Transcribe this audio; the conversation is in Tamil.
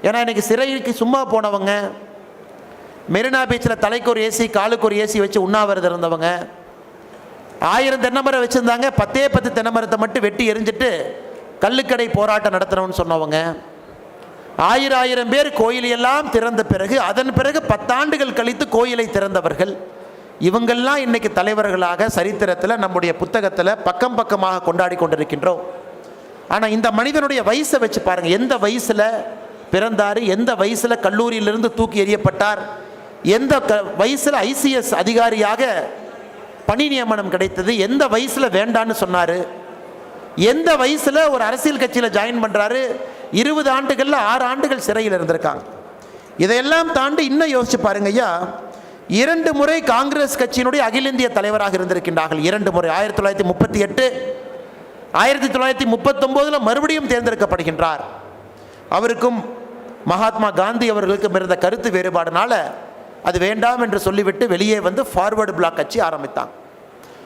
ஏன்னா இன்றைக்கி சிறைக்கு சும்மா போனவங்க, மெரினா பீச்சில் தலைக்கு ஒரு ஏசி காலுக்கு ஒரு ஏசி வச்சு உண்ணாவிரதம் இருந்தவங்க, 1000 தென்னைமரம் வச்சுருந்தாங்க, 10 தென்னைமரத்தை மட்டும் வெட்டி எரிஞ்சிட்டு கள்ளுக்கடை போராட்டம் நடத்தணும்னு சொன்னவங்க, 1000 பேர் கோயிலையெல்லாம் திறந்த பிறகு அதன் பிறகு 10 ஆண்டுகள் கழித்து கோயிலை திறந்தவர்கள், இவங்கெல்லாம் இன்னைக்கு தலைவர்களாக சரித்திரத்தில் நம்முடைய புத்தகத்தில் பக்கம் பக்கமாக கொண்டாடி கொண்டிருக்கின்றோம். ஆனால் இந்த மனிதனுடைய வயசை வச்சு பாருங்கள், எந்த வயசில் பிறந்தார், எந்த வயசில் கல்லூரியிலிருந்து தூக்கி எறியப்பட்டார், எந்த வயசில் ICS அதிகாரியாக பணி நியமனம் கிடைத்தது, எந்த வயசில் வேண்டான்னு சொன்னார், எந்த வயசில் ஒரு அரசியல் கட்சியில் ஜாயின் பண்ணுறாரு, 20 ஆண்டுகளில் 6 ஆண்டுகள் சிறையில் இருந்திருக்காங்க. இதையெல்லாம் தாண்டி இன்னும் யோசிச்சு பாருங்க ஐயா, 2 முறை காங்கிரஸ் கட்சியினுடைய அகில இந்திய தலைவராக இருந்திருக்கின்றார்கள். 2 முறை, 1938, 1939 மறுபடியும் தேர்ந்தெடுக்கப்படுகின்றார். அவருக்கும் மகாத்மா காந்தி அவர்களுக்கும் இருந்த கருத்து வேறுபாடுனால அது வேண்டாம் என்று சொல்லிவிட்டு வெளியே வந்து ஃபார்வர்டு பிளாக் கட்சி ஆரம்பித்தாங்க.